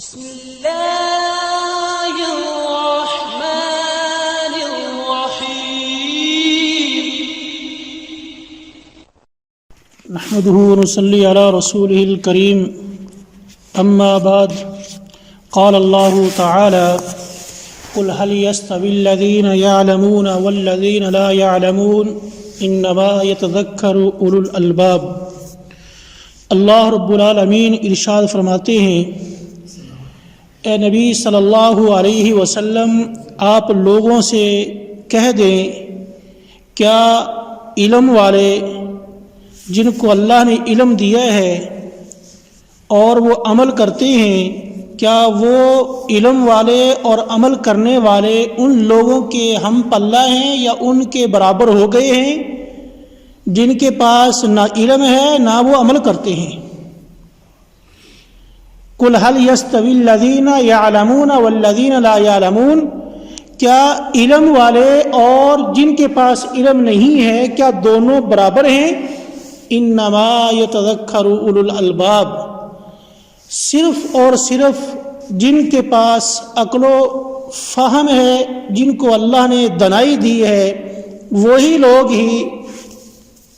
بسم اللہ الرحمن الرحیم نحمده ونصلي على رسوله الكريم اما بعد قال الله تعالى قل هل يستوي الذين يعلمون والذين لا يعلمون انما يتذكر اولو الالباب۔ اللہ رب العالمین ارشاد فرماتے ہیں، اے نبی صلی اللہ علیہ وسلم آپ لوگوں سے کہہ دیں، کیا علم والے جن کو اللہ نے علم دیا ہے اور وہ عمل کرتے ہیں، کیا وہ علم والے اور عمل کرنے والے ان لوگوں کے ہم پلہ ہیں یا ان کے برابر ہو گئے ہیں جن کے پاس نہ علم ہے نہ وہ عمل کرتے ہیں؟ قل هل يستوي الذين يعلمون والذين لا يعلمون، کیا علم والے اور جن کے پاس علم نہیں ہے کیا دونوں برابر ہیں؟ انما يتذكر اولو الالباب، صرف اور صرف جن کے پاس عقل و فہم ہے، جن کو اللہ نے دانائی دی ہے، وہی لوگ ہی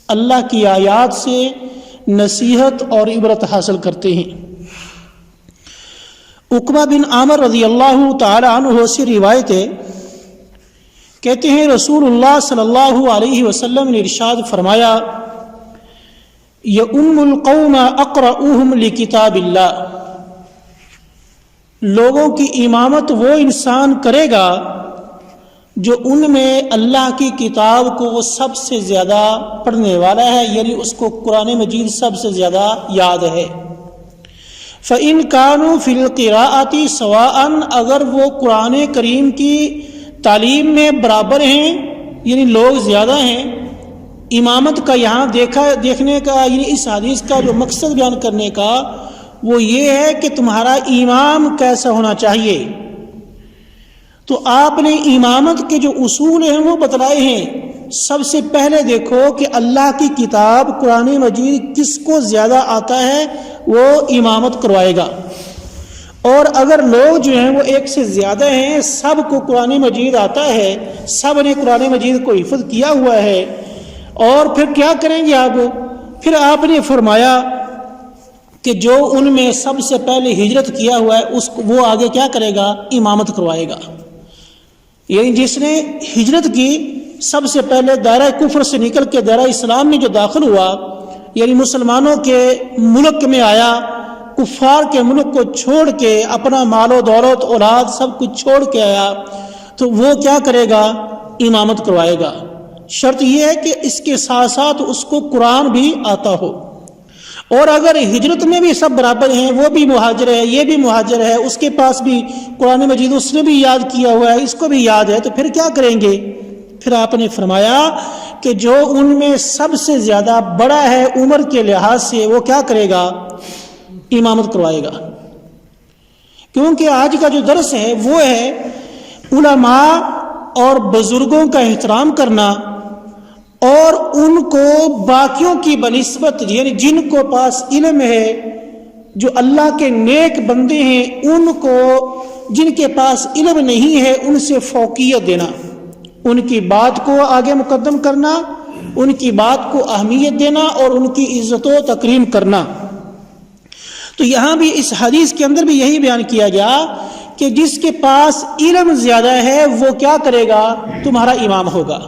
اللہ کی آیات سے نصیحت اور عبرت حاصل کرتے ہیں۔ عقبہ بن عامر رضی اللہ تعالی عنہ سے روایت ہے، کہتے ہیں رسول اللہ صلی اللہ علیہ وسلم نے ارشاد فرمایا، یؤم القوم اقرؤہم لکتاب اللہ، لوگوں کی امامت وہ انسان کرے گا جو ان میں اللہ کی کتاب کو وہ سب سے زیادہ پڑھنے والا ہے، یعنی اس کو قرآن مجید سب سے زیادہ یاد ہے۔ فَإِن كَانُوا فِي الْقِرَاءَةِ سَوَاءً، اگر وہ قرآن کریم کی تعلیم میں برابر ہیں، یعنی لوگ زیادہ ہیں۔ امامت کا یہاں دیکھنے کا، یعنی اس حدیث کا جو مقصد بیان کرنے کا وہ یہ ہے کہ تمہارا امام کیسا ہونا چاہیے۔ تو آپ نے امامت کے جو اصول ہیں وہ بتلائے ہیں۔ سب سے پہلے دیکھو کہ اللہ کی کتاب قرآن مجید کس کو زیادہ آتا ہے وہ امامت کروائے گا، اور اگر لوگ جو ہیں وہ ایک سے زیادہ ہیں، سب کو قرآن مجید آتا ہے، سب نے قرآن مجید کو حفظ کیا ہوا ہے، اور پھر کیا کریں گے آپ؟ پھر آپ نے فرمایا کہ جو ان میں سب سے پہلے ہجرت کیا ہوا ہے وہ آگے کیا کرے گا؟ امامت کروائے گا۔ یعنی جس نے ہجرت کی، سب سے پہلے دائرہ کفر سے نکل کے دائرہ اسلام میں جو داخل ہوا، یعنی مسلمانوں کے ملک میں آیا، کفار کے ملک کو چھوڑ کے اپنا مال و دولت اولاد سب کچھ چھوڑ کے آیا، تو وہ کیا کرے گا؟ امامت کروائے گا۔ شرط یہ ہے کہ اس کے ساتھ ساتھ اس کو قرآن بھی آتا ہو، اور اگر ہجرت میں بھی سب برابر ہیں، وہ بھی مہاجر ہے یہ بھی مہاجر ہے، اس کے پاس بھی قرآن مجید اس نے بھی یاد کیا ہوا ہے، اس کو بھی یاد ہے، تو پھر کیا کریں گے؟ پھر آپ نے فرمایا کہ جو ان میں سب سے زیادہ بڑا ہے عمر کے لحاظ سے وہ کیا کرے گا؟ امامت کروائے گا۔ کیونکہ آج کا جو درس ہے وہ ہے علماء اور بزرگوں کا احترام کرنا، اور ان کو باقیوں کی بنسبت، یعنی جن کو پاس علم ہے، جو اللہ کے نیک بندے ہیں، ان کو جن کے پاس علم نہیں ہے ان سے فوقیت دینا، ان کی بات کو آگے مقدم کرنا، ان کی بات کو اہمیت دینا اور ان کی عزت و تکریم کرنا۔ تو یہاں بھی اس حدیث کے اندر بھی یہی بیان کیا گیا کہ جس کے پاس علم زیادہ ہے وہ کیا کرے گا؟ تمہارا امام ہوگا۔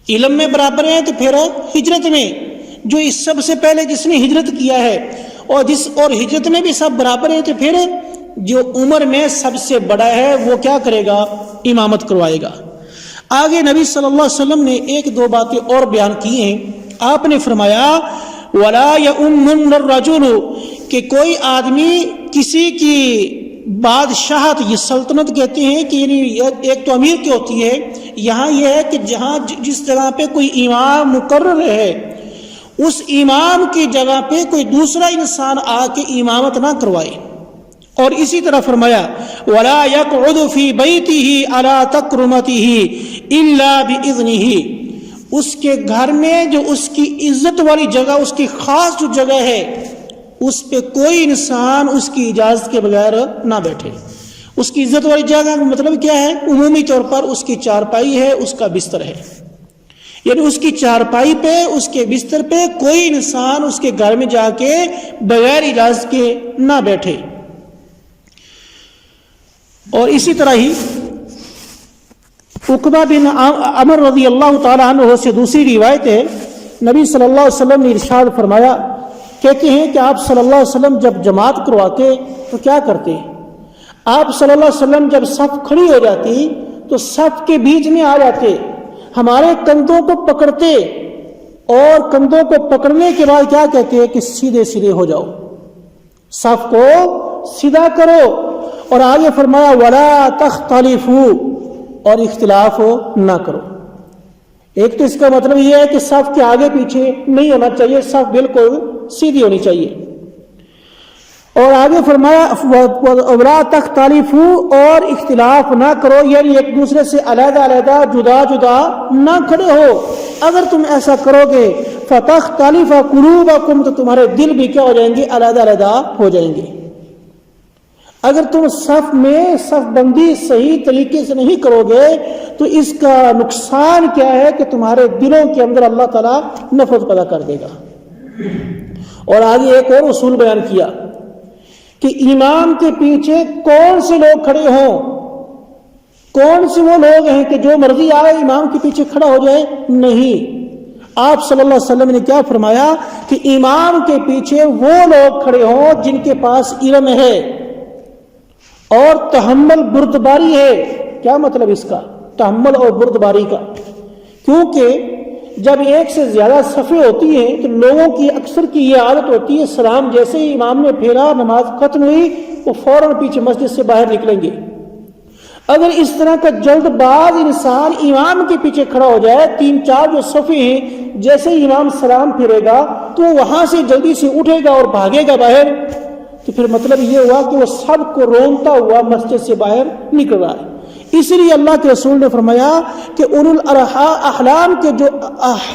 علم میں برابر ہیں تو پھر ہجرت میں جو اس سب سے پہلے جس نے ہجرت کیا ہے اور ہجرت میں بھی سب برابر ہیں، تو پھر جو عمر میں سب سے بڑا ہے وہ کیا کرے گا؟ امامت کروائے گا۔ آگے نبی صلی اللہ علیہ وسلم نے ایک دو باتیں اور بیان کی ہیں۔ آپ نے فرمایا وَلَا يَؤُمُّنَّ الرَّجُلُ، کہ کوئی آدمی کسی کی بادشاہت، یہ سلطنت کہتے ہیں کہ یعنی ایک تو امیر کی ہوتی ہے، یہاں یہ ہے کہ جہاں جس جگہ پہ کوئی امام مقرر ہے اس امام کی جگہ پہ کوئی دوسرا انسان آ کے امامت نہ کروائے۔ اور اسی طرح فرمایا وَلَا يَقْعُدُ فِي بَيْتِهِ عَلَى تَكْرُمَتِهِ إِلَّا بِإِذْنِهِ، اس کے گھر میں جو اس کی عزت والی جگہ، اس کی خاص جو جگہ ہے اس پہ کوئی انسان اس کی اجازت کے بغیر نہ بیٹھے۔ اس کی عزت والی جگہ کا مطلب کیا ہے؟ عمومی طور پر اس کی چارپائی ہے، اس کا بستر ہے، یعنی اس کی چارپائی پہ، اس کے بستر پہ کوئی انسان اس کے گھر میں جا کے بغیر اجازت کے نہ بیٹھے۔ اور اسی طرح ہی عقبہ بن عمر رضی اللہ تعالیٰ عنہ سے دوسری روایت ہے، نبی صلی اللہ علیہ وسلم نے ارشاد فرمایا، کہتے ہیں کہ آپ صلی اللہ علیہ وسلم جب جماعت کرواتے تو کیا کرتے؟ آپ صلی اللہ علیہ وسلم جب صف کھڑی ہو جاتی تو صف کے بیچ میں آ جاتے، ہمارے کندھوں کو پکڑتے، اور کندھوں کو پکڑنے کے بعد کیا کہتے کہ سیدھے سیدھے ہو جاؤ، صف کو سیدھا کرو، اور آگے فرمایا وَلَا تَخْتَلِفُوا، اور اختلاف نہ کرو۔ ایک تو اس کا مطلب یہ ہے کہ صف کے آگے پیچھے نہیں ہونا چاہیے، صف بالکل سیدھی ہونی چاہیے، اور آگے فرمایا وَلَا تَخْتَلِفُوا، اور اختلاف نہ کرو، یعنی ایک دوسرے سے علیحدہ علیحدہ جدا جدا نہ کھڑے ہو۔ اگر تم ایسا کرو گے فَتَخْتَلِفَ قُلُوبَكُمْ، تو تمہارے دل بھی کیا ہو جائیں گے؟ علیحدہ علیحدہ ہو جائیں گے۔ اگر تم صف میں صف بندی صحیح طریقے سے نہیں کرو گے تو اس کا نقصان کیا ہے کہ تمہارے دلوں کے اندر اللہ تعالیٰ نفرت پیدا کر دے گا۔ اور آگے ایک اور اصول بیان کیا کہ امام کے پیچھے کون سے لوگ کھڑے ہوں، کون سے وہ لوگ ہیں کہ جو مرضی آئے امام کے پیچھے کھڑا ہو جائے؟ نہیں، آپ صلی اللہ علیہ وسلم نے کیا فرمایا کہ امام کے پیچھے وہ لوگ کھڑے ہوں جن کے پاس علم ہے اور تحمل بردباری ہے۔ کیا مطلب اس کا؟ تحمل اور بردباری کا، کیونکہ جب ایک سے زیادہ صفیں ہوتی ہیں تو لوگوں کی اکثر کی یہ عادت ہوتی ہے، سلام جیسے ہی امام نے پھیرا، نماز ختم ہوئی، وہ فوراً پیچھے مسجد سے باہر نکلیں گے۔ اگر اس طرح کا جلد باز انسان امام کے پیچھے کھڑا ہو جائے، تین چار جو صفیں ہیں، جیسے ہی امام سلام پھیرے گا تو وہ وہاں سے جلدی سے اٹھے گا اور بھاگے گا باہر، تو پھر مطلب یہ ہوا کہ وہ سب کو رونتا ہوا مسجد سے باہر نکل رہا ہے۔ اس لیے اللہ کے رسول نے فرمایا کہ اولو الاحلام کے جو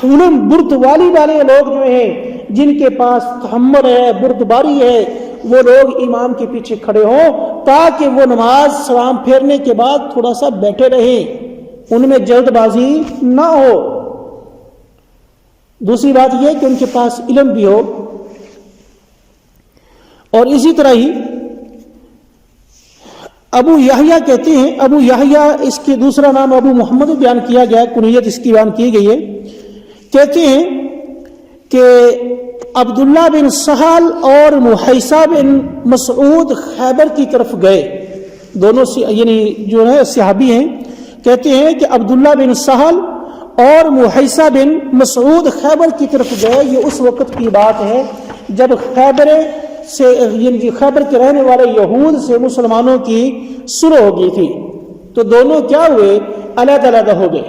حلم برد والی والے لوگ جو ہیں، جن کے پاس تحمل ہے، بردباری ہے، وہ لوگ امام کے پیچھے کھڑے ہوں تاکہ وہ نماز سلام پھیرنے کے بعد تھوڑا سا بیٹھے رہیں، ان میں جلد بازی نہ ہو۔ دوسری بات یہ کہ ان کے پاس علم بھی ہو۔ اور اسی طرح ہی ابو یحییٰ کہتے ہیں، ابو یحییٰ اس کے دوسرا نام ابو محمد بیان کیا گیا ہے، کنیت اس کی بیان کی گئی ہے، کہتے ہیں کہ عبداللہ بن سہل اور محیصہ بن مسعود خیبر کی طرف گئے، دونوں یعنی جو ہے صحابی ہیں، کہتے ہیں کہ عبداللہ بن سہل اور محیصہ بن مسعود خیبر کی طرف گئے۔ یہ اس وقت کی بات ہے جب خیبر سے یعنی خیبر کے رہنے والے یہود سے مسلمانوں کی صلح ہو گئی تھی، تو دونوں کیا ہوئے؟ علیحدہ علیحدہ ہو گئے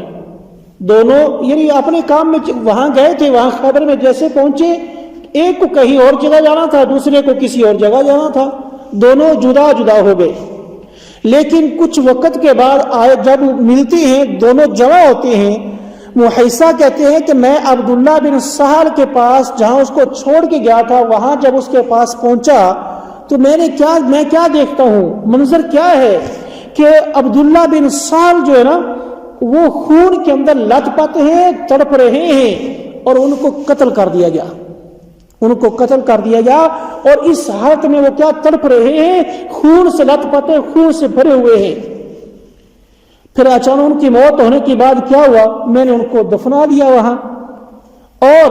دونوں، یعنی اپنے کام میں وہاں گئے تھے، وہاں خیبر میں جیسے پہنچے، ایک کو کہیں اور جگہ جانا تھا، دوسرے کو کسی اور جگہ جانا تھا، دونوں جدا جدا ہو گئے۔ لیکن کچھ وقت کے بعد جب ملتے ہیں، دونوں جمع ہوتے ہیں، محیصہ کہتے ہیں کہ میں عبداللہ بن سہل کے پاس جہاں اس کو چھوڑ کے گیا تھا، وہاں جب اس کے پاس پہنچا تو میں کیا دیکھتا ہوں، منظر کیا ہے کہ عبداللہ بن سہل جو ہے نا، وہ خون کے اندر لت پت ہیں، تڑپ رہے ہیں، اور ان کو قتل کر دیا گیا، ان کو قتل کر دیا گیا، اور اس حالت میں وہ کیا تڑپ رہے ہیں، خون سے لت پت ہیں، خون سے بھرے ہوئے ہیں۔ پھر اچانک ان کی موت ہونے کے بعد کیا ہوا؟ میں نے ان کو دفنا دیا وہاں، اور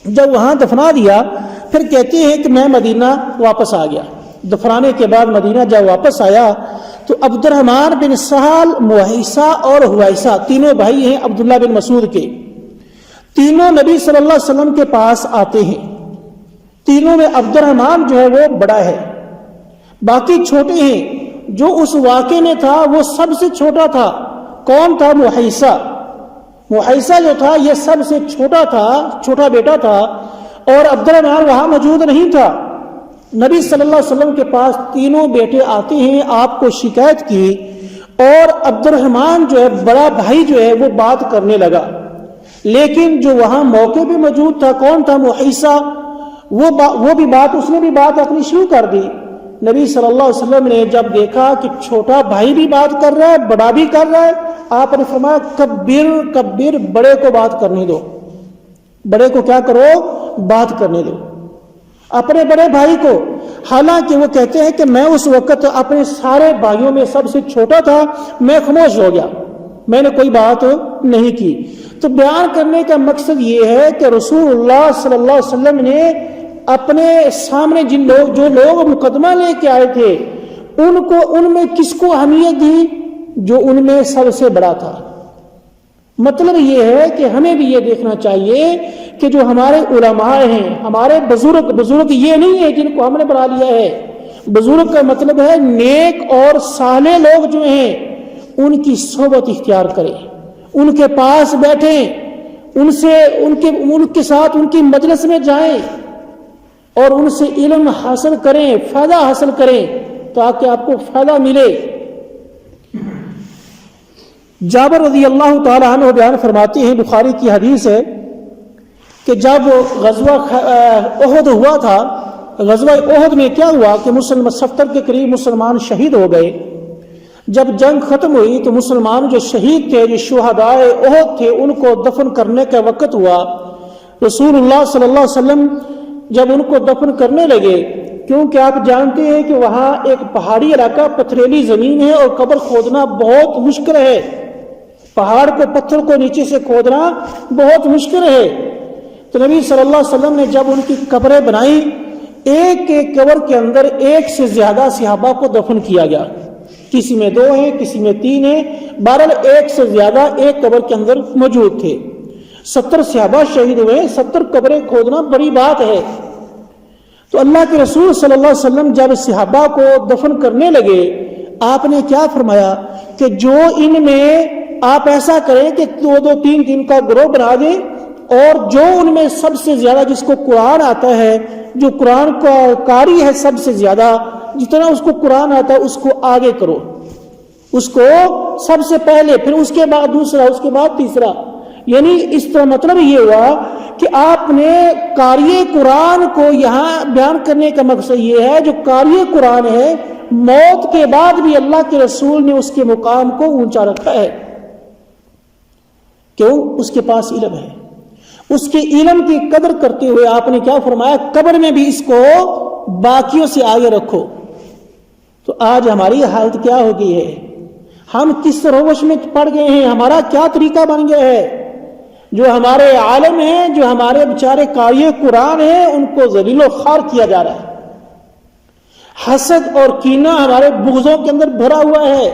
جب وہاں دفنا دیا پھر کہتے ہیں کہ میں مدینہ واپس آ گیا۔ دفنانے کے بعد مدینہ جب واپس آیا تو عبد الرحمن بن سہل، محیصہ اور حویصہ تینوں بھائی ہیں عبداللہ بن مسعود کے، تینوں نبی صلی اللہ علیہ وسلم کے پاس آتے ہیں۔ تینوں میں عبد الرحمن جو ہے وہ بڑا ہے، باقی چھوٹے ہیں۔ جو اس واقعے میں تھا وہ سب سے چھوٹا تھا۔ کون تھا؟ محیصہ۔ محیصہ جو تھا یہ سب سے چھوٹا تھا، چھوٹا بیٹا تھا، اور عبد الرحمن وہاں موجود نہیں تھا۔ نبی صلی اللہ علیہ وسلم کے پاس تینوں بیٹے آتے ہیں، آپ کو شکایت کی، اور عبد الرحمن جو ہے بڑا بھائی جو ہے وہ بات کرنے لگا، لیکن جو وہاں موقع پہ موجود تھا کون تھا؟ محیصہ۔ وہ بھی بات اس نے بھی بات اپنی شروع کر دی. نبی صلی اللہ علیہ وسلم نے جب دیکھا کہ چھوٹا بھائی بھی بات کر رہا ہے، بڑا بھی کر رہا ہے، آپ نے فرمایا کبر کبر، بڑے کو بات کرنے دو، بڑے کو کیا کرو، بات کرنے دو، اپنے بڑے بھائی کو. حالانکہ وہ کہتے ہیں کہ میں اس وقت اپنے سارے بھائیوں میں سب سے چھوٹا تھا، میں خاموش ہو گیا، میں نے کوئی بات نہیں کی. تو بیان کرنے کا مقصد یہ ہے کہ رسول اللہ صلی اللہ علیہ وسلم نے اپنے سامنے جو لوگ مقدمہ لے کے آئے تھے ان میں کس کو اہمیت دی؟ جو ان میں سب سے بڑا تھا. مطلب یہ ہے کہ ہمیں بھی یہ دیکھنا چاہیے کہ جو ہمارے علماء ہیں، ہمارے بزرگ یہ نہیں ہے جن کو ہم نے بنا لیا ہے. بزرگ کا مطلب ہے نیک اور صالح لوگ جو ہیں ان کی صحبت اختیار کریں، ان کے پاس بیٹھیں، ان کے ساتھ ان کی مجلس میں جائیں اور ان سے علم حاصل کریں، فائدہ حاصل کریں تاکہ آپ کو فائدہ ملے. جابر رضی اللہ تعالی عنہ بیان فرماتے ہیں، بخاری کی حدیث ہے کہ جب غزوہ احد ہوا تھا، غزوہ احد میں کیا ہوا کہ 70 کے قریب مسلمان شہید ہو گئے. جب جنگ ختم ہوئی تو مسلمان جو شہید تھے، جو شہدائے احد تھے، ان کو دفن کرنے کا وقت ہوا. رسول اللہ صلی اللہ علیہ وسلم جب ان کو دفن کرنے لگے، کیونکہ آپ جانتے ہیں کہ وہاں ایک پہاڑی علاقہ، پتھریلی زمین ہے اور قبر کھودنا بہت مشکل ہے، پہاڑ کو، پتھر کو نیچے سے کھودنا بہت مشکل ہے. تو نبی صلی اللہ علیہ وسلم نے جب ان کی قبریں بنائی، ایک ایک قبر کے اندر ایک سے زیادہ صحابہ کو دفن کیا گیا، کسی میں 2 ہیں، کسی میں 3 ہیں، بہرحال ایک سے زیادہ ایک قبر کے اندر موجود تھے. 70 صحابہ شہید ہوئے، 70 قبریں کھودنا بڑی بات ہے. تو اللہ کے رسول صلی اللہ علیہ وسلم جب صحابہ کو دفن کرنے لگے، آپ نے کیا فرمایا کہ جو ان میں آپ ایسا کریں کہ 2-2 3 کا گروہ بنا دیں، اور جو ان میں سب سے زیادہ جس کو قرآن آتا ہے، جو قرآن کا قاری ہے سب سے زیادہ، جتنا اس کو قرآن آتا ہے اس کو آگے کرو، اس کو سب سے پہلے، پھر اس کے بعد دوسرا، اس کے بعد تیسرا. یعنی اس طرح مطلب یہ ہوا کہ آپ نے قاری قرآن کو یہاں بیان کرنے کا مقصد یہ ہے، جو قاری قرآن ہے موت کے بعد بھی اللہ کے رسول نے اس کے مقام کو اونچا رکھا ہے. کیوں؟ اس کے پاس علم ہے. اس کے علم کی قدر کرتے ہوئے آپ نے کیا فرمایا، قبر میں بھی اس کو باقیوں سے آگے رکھو. تو آج ہماری حالت کیا ہو گئی ہے؟ ہم کس روش میں پڑ گئے ہیں؟ ہمارا کیا طریقہ بن گیا ہے؟ جو ہمارے عالم ہیں، جو ہمارے بیچارے قاری قرآن ہیں، ان کو ذلیل و خوار کیا جا رہا ہے. حسد اور کینہ ہمارے بغضوں کے اندر بھرا ہوا ہے.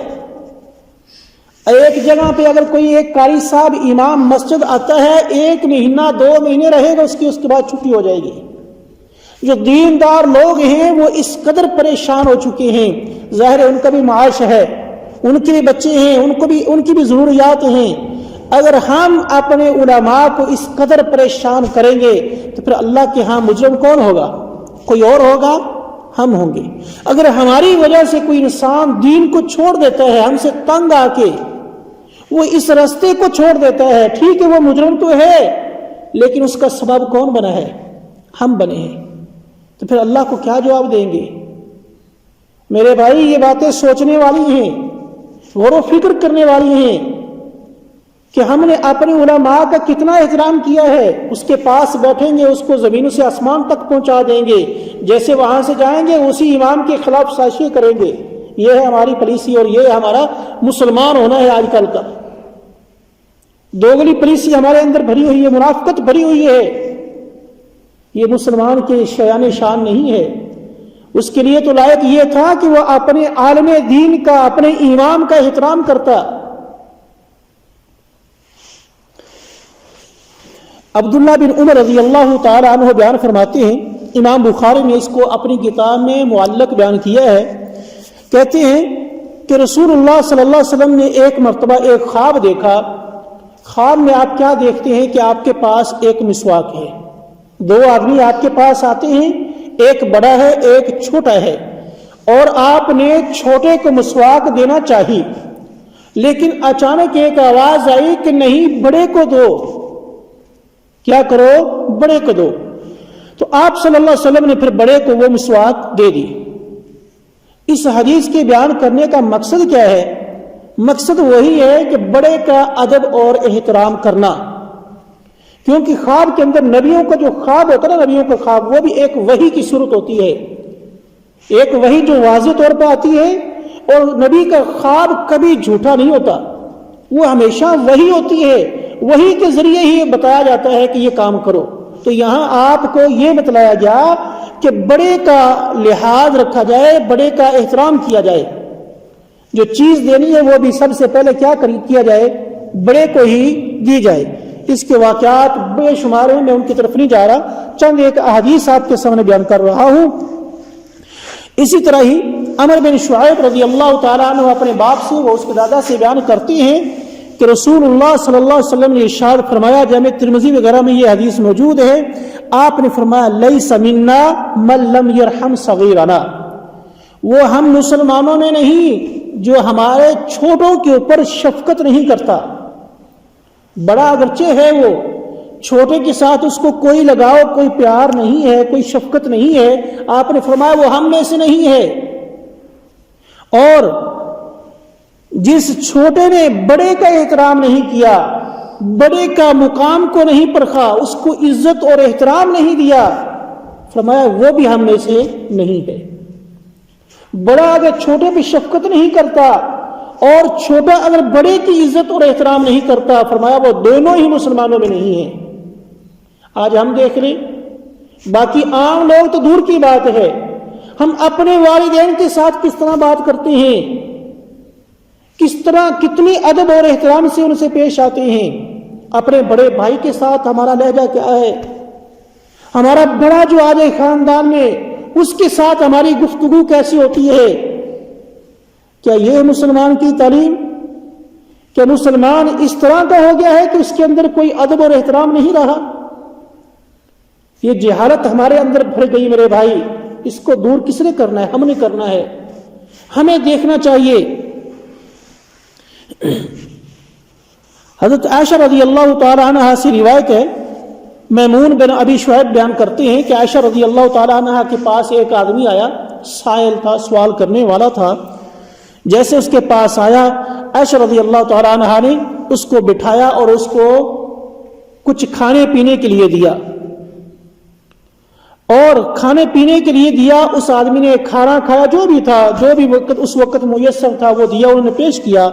ایک جگہ پہ اگر کوئی ایک قاری صاحب امام مسجد آتا ہے، 1 مہینہ 2 مہینے رہے گا، اس کے بعد چھٹی ہو جائے گی. جو دیندار لوگ ہیں وہ اس قدر پریشان ہو چکے ہیں. ظاہر ہے ان کا بھی معاش ہے، ان کے بھی بچے ہیں، ان کی بھی ضروریات ہیں. اگر ہم اپنے علماء کو اس قدر پریشان کریں گے تو پھر اللہ کے ہاں مجرم کون ہوگا؟ کوئی اور ہوگا؟ ہم ہوں گے. اگر ہماری وجہ سے کوئی انسان دین کو چھوڑ دیتا ہے، ہم سے تنگ آ کے وہ اس راستے کو چھوڑ دیتا ہے، ٹھیک ہے وہ مجرم تو ہے، لیکن اس کا سبب کون بنا ہے؟ ہم بنے ہیں. تو پھر اللہ کو کیا جواب دیں گے؟ میرے بھائی، یہ باتیں سوچنے والی ہیں، غور و فکر کرنے والی ہیں کہ ہم نے اپنے علماء کا کتنا احترام کیا ہے. اس کے پاس بیٹھیں گے، اس کو زمین سے آسمان تک پہنچا دیں گے، جیسے وہاں سے جائیں گے اسی امام کے خلاف سازشیں کریں گے. یہ ہے ہماری پالیسی اور یہ ہمارا مسلمان ہونا ہے. آج کل کا دوگلی پالیسی ہمارے اندر بھری ہوئی ہے، منافقت بھری ہوئی ہے. یہ مسلمان کے شایان شان نہیں ہے. اس کے لیے تو لائق یہ تھا کہ وہ اپنے عالم دین کا، اپنے امام کا احترام کرتا. عبداللہ بن عمر رضی اللہ تعالی عنہ بیان فرماتے ہیں، امام بخاری نے اس کو اپنی کتاب میں معلق بیان کیا ہے. کہتے ہیں کہ رسول اللہ صلی اللہ علیہ وسلم نے ایک مرتبہ ایک خواب دیکھا. خواب میں آپ کیا دیکھتے ہیں کہ آپ کے پاس ایک مسواک ہے. 2 آدمی آپ کے پاس آتے ہیں، ایک بڑا ہے ایک چھوٹا ہے، اور آپ نے چھوٹے کو مسواک دینا چاہی، لیکن اچانک ایک آواز آئی کہ نہیں، بڑے کو دو. کیا کرو؟ بڑے کو دو. تو آپ صلی اللہ علیہ وسلم نے پھر بڑے کو وہ مسواک دے دی۔ اس حدیث کے بیان کرنے کا مقصد کیا ہے؟ مقصد وہی ہے کہ بڑے کا ادب اور احترام کرنا، کیونکہ خواب کے اندر نبیوں کا جو خواب ہوتا ہے نا، نبیوں کا خواب وہ بھی ایک وحی کی صورت ہوتی ہے، ایک وحی جو واضح طور پہ آتی ہے، اور نبی کا خواب کبھی جھوٹا نہیں ہوتا، وہ ہمیشہ وحی ہوتی ہے، وحی کے ذریعے ہی بتایا جاتا ہے کہ یہ کام کرو۔ تو یہاں آپ کو یہ بتلایا گیا کہ بڑے کا لحاظ رکھا جائے، بڑے کا احترام کیا جائے، جو چیز دینی ہے وہ بھی سب سے پہلے کیا کیا جائے؟ بڑے کو ہی دی جائے۔ اس کے واقعات بے شمار ہیں، میں ان کی طرف نہیں جا رہا، چند ایک احادیث آپ کے سامنے بیان کر رہا ہوں۔ اسی طرح ہی عمر بن شعیب رضی اللہ تعالیٰ عنہ اپنے باپ سے، وہ اس کے دادا سے بیان کرتے ہیں کہ رسول اللہ صلی اللہ علیہ وسلم نے ارشاد فرمایا، جامع ترمذی وغیرہ میں یہ حدیث موجود ہے، آپ نے فرمایا لیس منا من لم یرحم صغیرنا، وہ ہم مسلمانوں میں نہیں جو ہمارے چھوٹوں کے اوپر شفقت نہیں کرتا۔ بڑا اگرچہ ہے، وہ چھوٹے کے ساتھ اس کو کوئی لگاؤ، کوئی پیار نہیں ہے، کوئی شفقت نہیں ہے، آپ نے فرمایا وہ ہم میں سے نہیں ہے۔ اور جس چھوٹے نے بڑے کا احترام نہیں کیا، بڑے کا مقام کو نہیں پرکھا، اس کو عزت اور احترام نہیں دیا، فرمایا وہ بھی ہم میں سے نہیں ہے۔ بڑا اگر چھوٹے پہ شفقت نہیں کرتا اور چھوٹا اگر بڑے کی عزت اور احترام نہیں کرتا، فرمایا وہ دونوں ہی مسلمانوں میں نہیں ہیں۔ آج ہم دیکھ لیں، باقی عام لوگ تو دور کی بات ہے، ہم اپنے والدین کے ساتھ کس طرح بات کرتے ہیں، کس طرح کتنی ادب اور احترام سے ان سے پیش آتے ہیں۔ اپنے بڑے بھائی کے ساتھ ہمارا لہجہ کیا ہے، ہمارا بڑا جو آج خاندان میں، اس کے ساتھ ہماری گفتگو کیسی ہوتی ہے؟ کیا یہ مسلمان کی تعلیم؟ کیا مسلمان اس طرح کا ہو گیا ہے کہ اس کے اندر کوئی ادب اور احترام نہیں رہا؟ یہ جہالت ہمارے اندر بھر گئی میرے بھائی، اس کو دور کس نے کرنا ہے؟ ہم نے کرنا ہے، ہمیں دیکھنا چاہیے۔ حضرت عائشہ رضی اللہ تعالی عنہا سے روایت ہے، میمون بن ابی شعیب بیان کرتے ہیں کہ عائشہ رضی اللہ تعالی عنہا کے پاس ایک آدمی آیا، سائل تھا، سوال کرنے والا تھا۔ جیسے اس کے پاس آیا، عائشہ رضی اللہ تعالی عنہا نے اس کو بٹھایا اور اس کو کچھ کھانے پینے کے لیے دیا، اور کھانے پینے کے لیے دیا۔ اس آدمی نے کھانا کھایا، جو بھی تھا، جو بھی وقت اس وقت میسر تھا وہ دیا، انہوں نے پیش کیا۔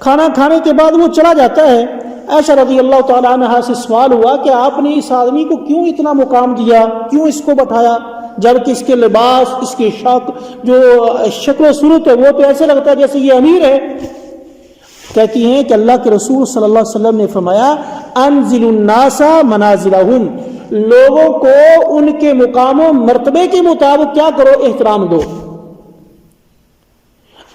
کھانا کھانے کے بعد وہ چلا جاتا ہے۔ عائشہ رضی اللہ تعالی عنہا سے سوال ہوا کہ آپ نے اس آدمی کو کیوں اتنا مقام دیا، کیوں اس کو بٹھایا، جبکہ اس کے لباس، اس کی جو شکل و صورت ہے وہ تو ایسے لگتا ہے جیسے یہ امیر ہے۔ کہتی ہیں کہ اللہ کے رسول صلی اللہ علیہ وسلم نے فرمایا انزل الناس منازلہم، لوگوں کو ان کے مقام و مرتبے کے مطابق کیا کرو؟ احترام دو۔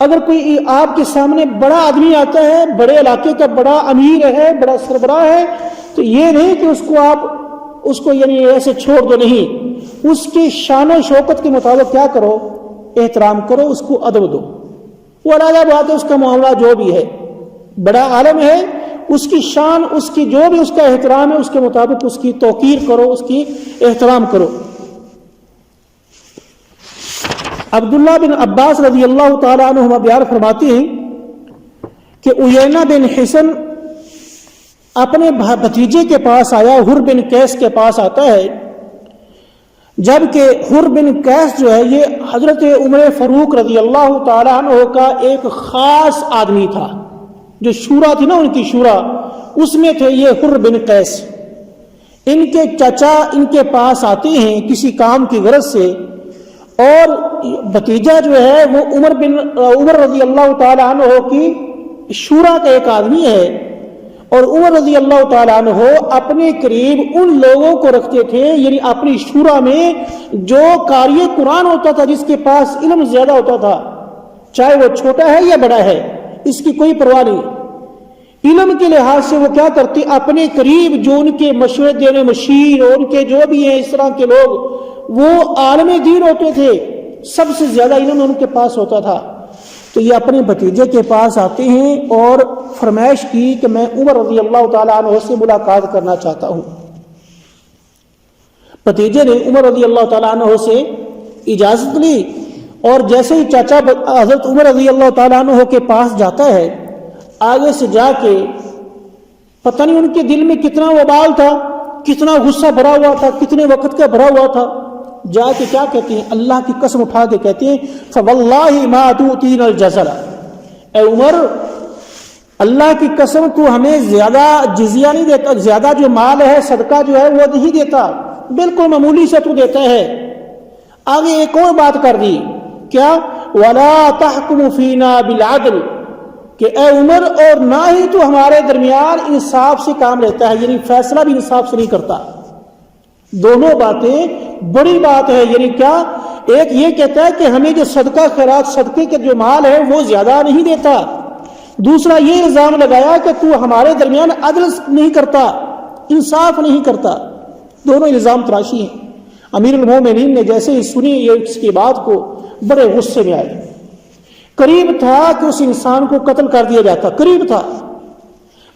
اگر کوئی آپ کے سامنے بڑا آدمی آتا ہے، بڑے علاقے کا بڑا امیر ہے، بڑا سربراہ ہے، تو یہ نہیں کہ اس کو یعنی ایسے چھوڑ دو، نہیں، اس کی شان و شوکت کے مطابق کیا کرو؟ احترام کرو، اس کو ادب دو۔ وہ علیحدہ بات ہے، اس کا معاملہ جو بھی ہے، بڑا عالم ہے، اس کی شان، اس کی جو بھی اس کا احترام ہے، اس کے مطابق اس کی توقیر کرو، اس کی احترام کرو۔ عبداللہ بن عباس رضی اللہ تعالیٰ عنہما بیان فرماتے ہیں کہ عیینہ بن حصن اپنے بھتیجے کے پاس آیا، حر بن قیس کے پاس آتا ہے، جبکہ حر بن قیس جو ہے یہ حضرت عمر فاروق رضی اللہ تعالیٰ عنہ کا ایک خاص آدمی تھا، جو شورا تھی نا ان کی شورا، اس میں تھے یہ حر بن قیس۔ ان کے چچا ان کے پاس آتے ہیں کسی کام کی غرض سے، اور بھتیجا جو ہے وہ عمر رضی اللہ تعالیٰ عنہ کی شورا کا ایک آدمی ہے، اور عمر رضی اللہ تعالیٰ عنہ اپنے قریب ان لوگوں کو رکھتے تھے، یعنی اپنی شورا میں جو قاری قرآن ہوتا تھا، جس کے پاس علم زیادہ ہوتا تھا، چاہے وہ چھوٹا ہے یا بڑا ہے، اس کی کوئی پرواہ نہیں، علم کے لحاظ سے وہ کیا کرتے؟ اپنے قریب جو ان کے مشورے دینے مشیر اور ان کے جو بھی ہیں اس طرح کے لوگ، وہ عالم دین ہوتے تھے، سب سے زیادہ علم ان کے پاس ہوتا تھا۔ تو یہ اپنے بھتیجے کے پاس آتے ہیں اور فرمائش کی کہ میں عمر رضی اللہ تعالیٰ عنہ سے ملاقات کرنا چاہتا ہوں۔ بھتیجے نے عمر رضی اللہ تعالیٰ عنہ سے اجازت لی، اور جیسے ہی چاچا حضرت عمر رضی اللہ تعالیٰ عنہ کے پاس جاتا ہے، آگے سے جا کے پتہ نہیں ان کے دل میں کتنا وبال تھا، کتنا غصہ بھرا ہوا تھا، کتنے وقت کا بھرا ہوا تھا، جا کے کیا کہتے ہیں، اللہ کی قسم اٹھا کے کہتے ہیں فواللہ ما تؤتینا الجزل، اے عمر اللہ کی قسم تو ہمیں زیادہ جزیہ نہیں دیتا، زیادہ جو مال ہے صدقہ جو ہے وہ نہیں دیتا، بالکل معمولی سے تو دیتا ہے۔ آگے ایک اور بات کر دی، کیا ولا تحکم فینا بالعدل، کہ اے عمر اور نہ ہی تو ہمارے درمیان انصاف سے کام لیتا ہے، یعنی فیصلہ بھی انصاف سے نہیں کرتا۔ دونوں باتیں بڑی بات ہے، یعنی کیا، ایک یہ کہتا ہے کہ ہمیں جو صدقہ خیرات صدقے کے جو مال ہے وہ زیادہ نہیں دیتا، دوسرا یہ الزام لگایا کہ تو ہمارے درمیان عدل نہیں کرتا، انصاف نہیں کرتا۔ دونوں الزام تراشی ہیں۔ امیر المومنین نے جیسے ہی سنی اس کی بات کو بڑے غصے میں آئے، قریب تھا کہ اس انسان کو قتل کر دیا جاتا، قریب تھا۔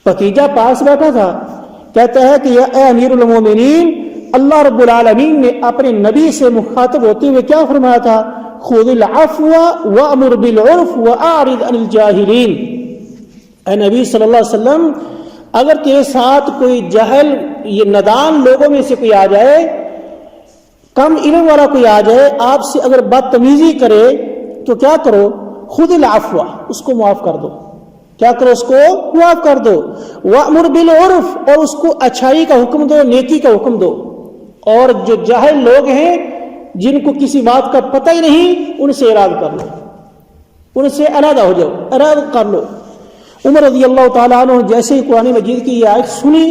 بھتیجا پاس بیٹھا تھا، کہتا ہے کہ اے امیر المومنین، اللہ رب العالمین نے اپنے نبی سے مخاطب ہوتے ہوئے کیا فرمایا تھا، خذ العفو وامر بالعرف واعرض عن الجاہلین، اے نبی صلی اللہ علیہ وسلم اگر تیرے ساتھ کوئی جہل یہ نادان لوگوں میں سے کوئی آ جائے، کم علم والا کوئی آ جائے، آپ سے اگر بدتمیزی کرے تو کیا کرو، خذ العفو، اس کو معاف کر دو، کیا کرو، اس کو معاف کر دو، وامر بالعرف، اور اس کو اچھائی کا حکم دو، نیکی کا حکم دو، اور جو جاہل لوگ ہیں جن کو کسی بات کا پتہ ہی نہیں، ان سے اعراض کر لو، ان سے علیحدہ ہو جاؤ، اعراض کر لو۔ عمر رضی اللہ تعالیٰ عنہ جیسے ہی قرآن مجید کی یہ آیت سنی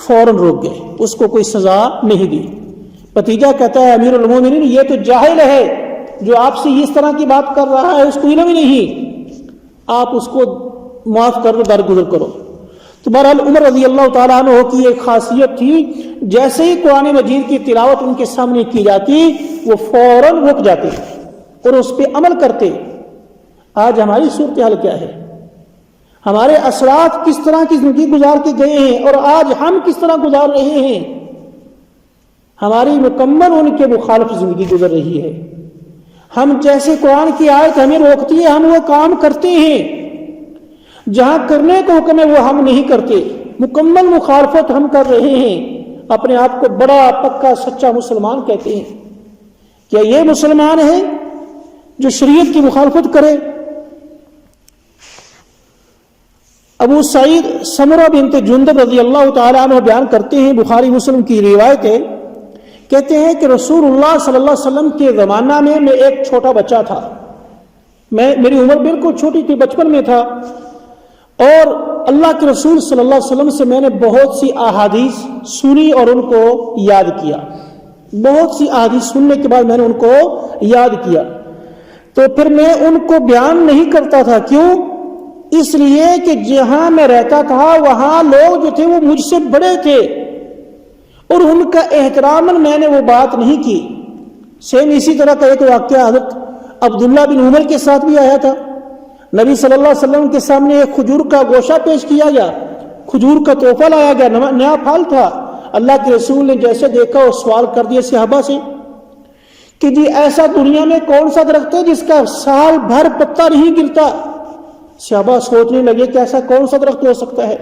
فوراً روک گئے، اس کو کوئی سزا نہیں دی۔ بھتیجا کہتا ہے امیر المومنین یہ تو جاہل ہے جو آپ سے اس طرح کی بات کر رہا ہے، اس کو علم ہی نہیں، آپ اس کو معاف کر دو، درگزر کرو۔ تو بہرحال عمر رضی اللہ تعالیٰ عنہ کی ایک خاصیت تھی، جیسے ہی قرآن مجید کی تلاوت ان کے سامنے کی جاتی وہ فوراً رک جاتے اور اس پہ عمل کرتے۔ آج ہماری صورتحال کیا ہے، ہمارے اسلاف کس طرح کی زندگی گزار کے گئے ہیں اور آج ہم کس طرح گزار رہے ہیں، ہماری مکمل ان کے مخالف زندگی گزر رہی ہے۔ ہم جیسے قرآن کی آیت ہمیں روکتی ہے ہم وہ کام کرتے ہیں، جہاں کرنے کو حکم ہے وہ ہم نہیں کرتے، مکمل مخالفت ہم کر رہے ہیں۔ اپنے آپ کو بڑا پکا سچا مسلمان کہتے ہیں، کیا یہ مسلمان ہے جو شریعت کی مخالفت کرے؟ ابو سعید سمرہ بنت جندب رضی اللہ تعالیٰ عنہ بیان کرتے ہیں، بخاری مسلم کی روایت ہے، کہتے ہیں کہ رسول اللہ صلی اللہ علیہ وسلم کے زمانہ میں ایک چھوٹا بچہ تھا، میری عمر بالکل چھوٹی تھی، بچپن میں تھا، اور اللہ کے رسول صلی اللہ علیہ وسلم سے میں نے بہت سی احادیث سنی اور ان کو یاد کیا، بہت سی احادیث سننے کے بعد میں نے ان کو یاد کیا، تو پھر میں ان کو بیان نہیں کرتا تھا، کیوں؟ اس لیے کہ جہاں میں رہتا تھا وہاں لوگ جو تھے وہ مجھ سے بڑے تھے اور ان کا احترام میں نے وہ بات نہیں کی۔ سیم اسی طرح کا ایک واقعہ حضرت عبداللہ بن عمر کے ساتھ بھی آیا تھا، نبی صلی اللہ علیہ وسلم کے سامنے ایک کھجور کا گوشہ پیش کیا گیا، کھجور کا تحفہ لایا گیا، نیا پھل تھا، اللہ کے رسول نے جیسے دیکھا وہ سوال کر دیا صحابہ سے کہ جی ایسا دنیا میں کون سا درخت ہے جس کا سال بھر پتا نہیں گرتا؟ صحابہ سوچنے لگے کہ ایسا کون سا درخت ہو سکتا ہے؟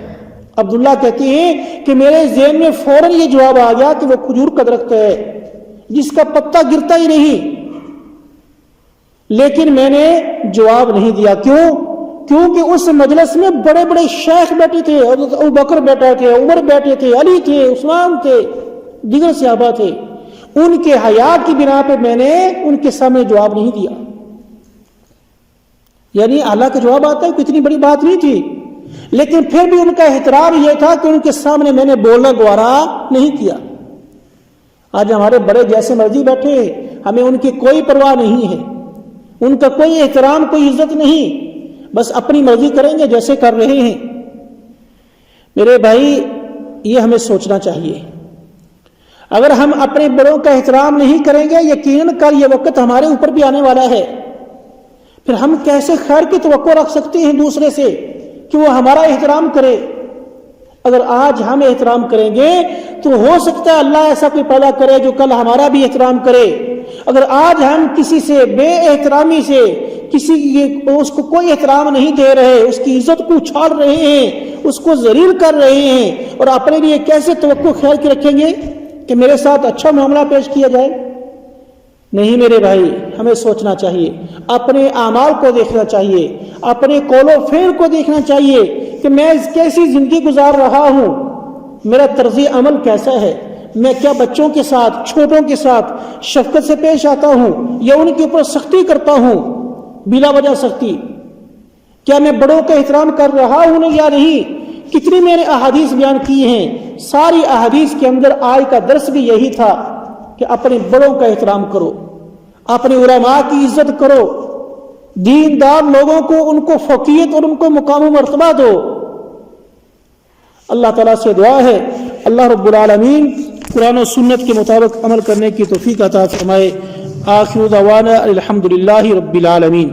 عبداللہ کہتے ہیں کہ میرے ذہن میں فوراً یہ جواب آ گیا کہ وہ کھجور کا درخت ہے جس کا پتا گرتا ہی نہیں، لیکن میں نے جواب نہیں دیا، کیوں؟ کیونکہ اس مجلس میں بڑے بڑے شیخ بیٹھے تھے، ابو بکر بیٹھے تھے، عمر بیٹھے تھے، علی تھے، عثمان تھے، دیگر صحابہ تھے، ان کے حیا کی بنا پہ میں نے ان کے سامنے جواب نہیں دیا۔ یعنی اللہ کا جواب آتا ہے، کوئی اتنی بڑی بات نہیں تھی، لیکن پھر بھی ان کا احترام یہ تھا کہ ان کے سامنے میں نے بولنا گوارا نہیں کیا۔ آج ہمارے بڑے جیسے مرضی بیٹھے، ہمیں ان کی کوئی پرواہ نہیں ہے، ان کا کوئی احترام، کوئی عزت نہیں، بس اپنی مرضی کریں گے جیسے کر رہے ہیں۔ میرے بھائی یہ ہمیں سوچنا چاہیے، اگر ہم اپنے بڑوں کا احترام نہیں کریں گے یقیناً کل یہ وقت ہمارے اوپر بھی آنے والا ہے، پھر ہم کیسے خیر کی توقع رکھ سکتے ہیں دوسرے سے کہ وہ ہمارا احترام کرے؟ اگر آج ہم احترام کریں گے تو ہو سکتا ہے اللہ ایسا کوئی پیدا کرے جو کل ہمارا بھی احترام کرے. اگر آج ہم کسی سے بے احترامی سے اس کو کوئی احترام نہیں دے رہے، اس کی عزت کو اچھال رہے ہیں، اس کو ذلیل کر رہے ہیں، اور اپنے لیے کیسے توقع خیر کے رکھیں گے کہ میرے ساتھ اچھا معاملہ پیش کیا جائے؟ نہیں میرے بھائی، ہمیں سوچنا چاہیے، اپنے اعمال کو دیکھنا چاہیے، اپنے قول و فعل کو دیکھنا چاہیے کہ میں کیسی زندگی گزار رہا ہوں، میرا طرز عمل کیسا ہے، میں کیا بچوں کے ساتھ، چھوٹوں کے ساتھ شفقت سے پیش آتا ہوں یا ان کے اوپر سختی کرتا ہوں بلا وجہ سختی؟ کیا میں بڑوں کا احترام کر رہا ہوں یا نہیں؟ کتنی میں نے احادیث بیان کی ہیں، ساری احادیث کے اندر آج کا درس بھی یہی تھا کہ اپنے بڑوں کا احترام کرو، اپنے علماء کی عزت کرو، دیندار لوگوں کو ان کو فوقیت اور ان کو مقام و مرتبہ دو. اللہ تعالیٰ سے دعا ہے اللہ رب العالمین قرآن و سنت کے مطابق عمل کرنے کی توفیق عطا فرمائے. آخر دعوانا الحمدللہ رب العالمین.